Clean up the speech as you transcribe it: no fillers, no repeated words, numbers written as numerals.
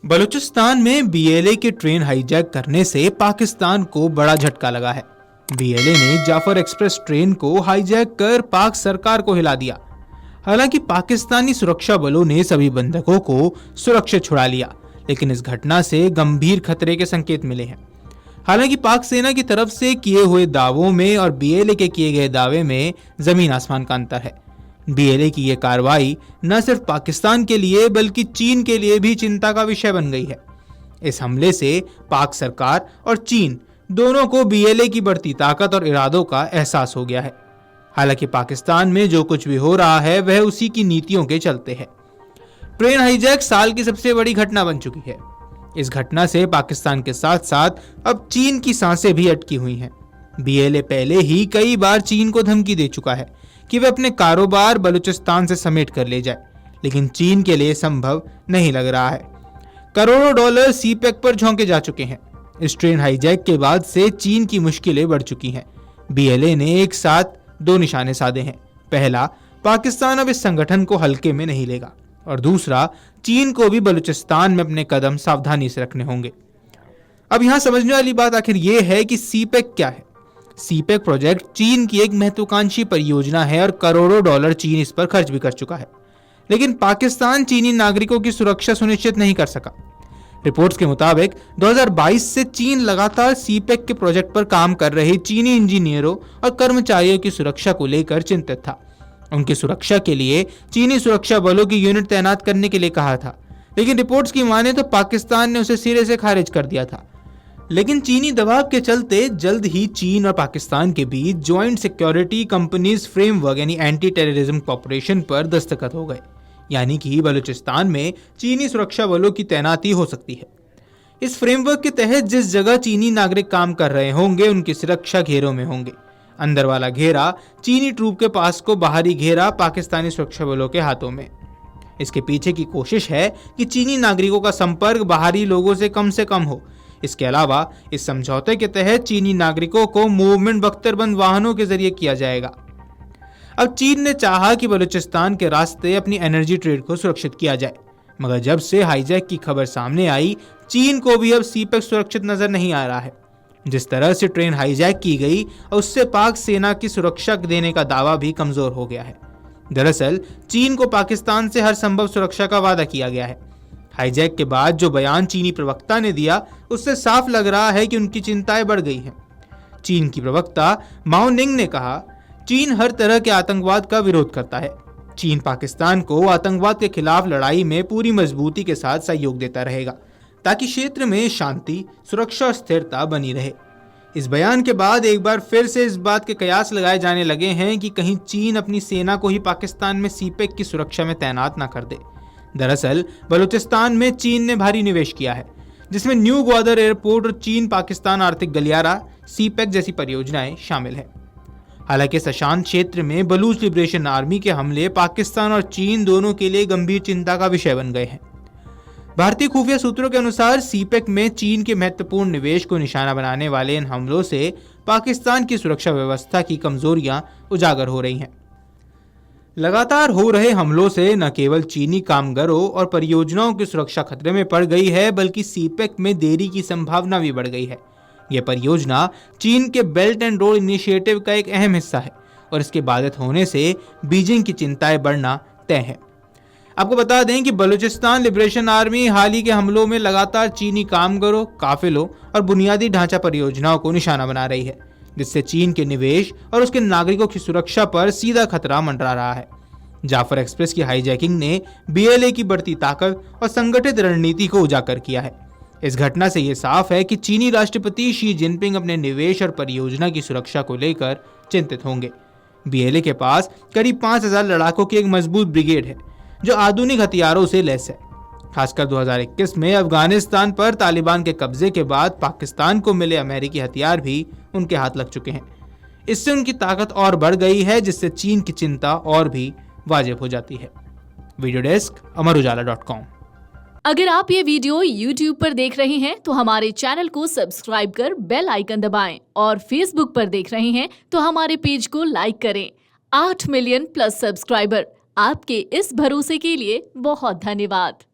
बलूचिस्तान में बीएलए की train hijack करने से पाकिस्तान को बड़ा झटका लगा है। बीएलए ने जाफर एक्सप्रेस ट्रेन को हाईजैक कर पाक सरकार को हिला दिया। हालांकि पाकिस्तानी सुरक्षा बलों ने सभी बंधकों को सुरक्षित छुड़ा लिया, लेकिन इस घटना से गंभीर खतरे के संकेत मिले हैं। हालांकि पाक सेना की तरफ से किए हुए दावों में और बीएलए के किए गए दावे में जमीन आसमान का अंतर है। बीएलए की यह कार्रवाई न सिर्फ पाकिस्तान के लिए बल्कि चीन के लिए भी चिंता का विषय बन गई है। इस हमले से पाक सरकार और चीन दोनों को बीएलए की बढ़ती ताकत और इरादों का एहसास हो गया है। हालांकि पाकिस्तान में जो कुछ भी हो रहा है वह उसी की नीतियों के चलते है। ट्रेन हाईजैक साल की सबसे बड़ी घटना बन चुकी है। इस घटना से पाकिस्तान के साथ साथ अब चीन की सांसें भी अटकी हुई हैं। बीएलए पहले ही कई बार चीन को धमकी दे चुका है कि वह अपने कारोबार बलूचिस्तान से समेट कर ले जाए, लेकिन चीन के लिए संभव नहीं लग रहा है। करोड़ों डॉलर सीपेक पर झोंके जा चुके हैं। इस ट्रेन हाईजैक के बाद से चीन की मुश्किलें बढ़ चुकी हैं। बीएलए ने एक साथ दो निशाने साधे हैं। पहला, पाकिस्तान अब इस संगठन को हल्के में नहीं लेगा, और दूसरा, चीन को भी बलूचिस्तान में अपने कदम सावधानी से रखने होंगे। अब यहाँ समझने वाली बात आखिर ये है कि सीपेक क्या है। सीपेक प्रोजेक्ट चीन की एक महत्वाकांक्षी परियोजना है और करोड़ों डॉलर चीन इस पर खर्च भी कर चुका है, लेकिन पाकिस्तान चीनी नागरिकों की सुरक्षा सुनिश्चित नहीं कर सका। रिपोर्ट्स के मुताबिक 2022 से चीन लगातार सीपेक के प्रोजेक्ट पर काम कर रहे चीनी इंजीनियरों और कर्मचारियों की सुरक्षा को लेकर चिंतित था। उनकी सुरक्षा के लिए चीनी सुरक्षा बलों की यूनिट तैनात करने के लिए कहा था, लेकिन रिपोर्ट्स की माने तो पाकिस्तान ने उसे सिरे से खारिज कर दिया था। लेकिन चीनी दबाव के चलते जल्द ही चीन और पाकिस्तान के बीच ज्वाइंट सिक्योरिटी कंपनीज फ्रेमवर्क यानी एंटी टेररिज्म कॉर्पोरेशन पर दस्तखत हो गए, यानी कि बलूचिस्तान में चीनी सुरक्षा बलों की तैनाती हो सकती है। इस फ्रेमवर्क के तहत जिस जगह चीनी नागरिक काम कर रहे होंगे उनकी सुरक्षा घेरों में होंगे। अंदर वाला घेरा चीनी ट्रूप के पास को, बाहरी घेरा पाकिस्तानी सुरक्षा बलों के हाथों में। इसके पीछे की कोशिश है कि चीनी नागरिकों का संपर्क बाहरी लोगों से कम हो। इसके अलावा इस समझौते के तहत चीनी नागरिकों को मूवमेंट बख्तरबंद वाहनों के जरिए किया जाएगा। अब चीन ने चाहा कि बलूचिस्तान के रास्ते अपनी एनर्जी ट्रेड को सुरक्षित किया जाए, मगर जब से हाईजैक की खबर सामने आई, चीन को भी अब सीपेक सुरक्षित नजर नहीं आ रहा है। जिस तरह से ट्रेन हाईजैक की गई और उससे पाक सेना की सुरक्षा देने का दावा भी कमजोर हो गया है। दरअसल चीन को पाकिस्तान से हर संभव सुरक्षा का वादा किया गया है। हाईजैक के बाद जो बयान चीनी प्रवक्ता ने दिया उससे साफ लग रहा है कि उनकी चिंताएं बढ़ गई हैं। चीन की प्रवक्ता माओ निंग ने कहा, चीन हर तरह के आतंकवाद का विरोध करता है। चीन पाकिस्तान को आतंकवाद के खिलाफ लड़ाई में पूरी मजबूती के साथ सहयोग देता रहेगा, ताकि क्षेत्र में शांति, सुरक्षा और स्थिरता बनी रहे। इस बयान के बाद एक बार फिर से इस बात के कयास लगाए जाने लगे हैं कि कहीं चीन अपनी सेना को ही पाकिस्तान में सीपेक की सुरक्षा में तैनात न कर दे। दरअसल बलूचिस्तान में चीन ने भारी निवेश किया है, जिसमें न्यू ग्वादर एयरपोर्ट और चीन पाकिस्तान आर्थिक गलियारा सीपेक जैसी परियोजनाएं शामिल है। हालांकि सशांत क्षेत्र में बलूच लिबरेशन आर्मी के हमले पाकिस्तान और चीन दोनों के लिए गंभीर चिंता का विषय बन गए हैं। भारतीय खुफिया सूत्रों के अनुसार सीपेक में चीन के महत्वपूर्ण निवेश को निशाना बनाने वाले इन हमलों से पाकिस्तान की सुरक्षा व्यवस्था की कमजोरियां उजागर हो रही हैं। लगातार हो रहे हमलों से न केवल चीनी कामगारों और परियोजनाओं की सुरक्षा खतरे में पड़ गई है, बल्कि सीपेक में देरी की संभावना भी बढ़ गई है। यह परियोजना चीन के बेल्ट एंड रोड इनिशिएटिव का एक अहम हिस्सा है और इसके बाधित होने से बीजिंग की चिंताएं बढ़ना तय है। आपको बता दें कि बलूचिस्तान लिबरेशन आर्मी हाल ही के हमलों में लगातार चीनी कामगारों, काफिलों और बुनियादी ढांचा परियोजनाओं को निशाना बना रही है, जिससे चीन के निवेश और उसके नागरिकों की सुरक्षा पर सीधा खतरा मंडरा रहा है। जाफर एक्सप्रेस की हाईजैकिंग ने बीएलए की बढ़ती ताकत और संगठित रणनीति को उजागर किया है। इस घटना से यह साफ है कि चीनी राष्ट्रपति शी जिनपिंग अपने निवेश और परियोजना की सुरक्षा को लेकर चिंतित होंगे। बीएलए के पास करीब 5000 लड़ाकों की एक मजबूत ब्रिगेड है, जो आधुनिक हथियारों से लैस है। खासकर 2021 में अफगानिस्तान पर तालिबान के कब्जे के बाद पाकिस्तान को मिले अमेरिकी हथियार भी उनके हाथ लग चुके हैं। इससे उनकी ताकत और बढ़ गई है, जिससे चीन की चिंता और भी वाजिब हो जाती है। वीडियो डेस्क अमरउजाला.com। अगर आप ये वीडियो YouTube पर देख रहे हैं तो हमारे चैनल को सब्सक्राइब कर बेल आइकन दबाएं, और Facebook पर देख रहे हैं तो हमारे पेज को लाइक करें। 8 मिलियन प्लस सब्सक्राइबर, आपके इस भरोसे के लिए बहुत धन्यवाद।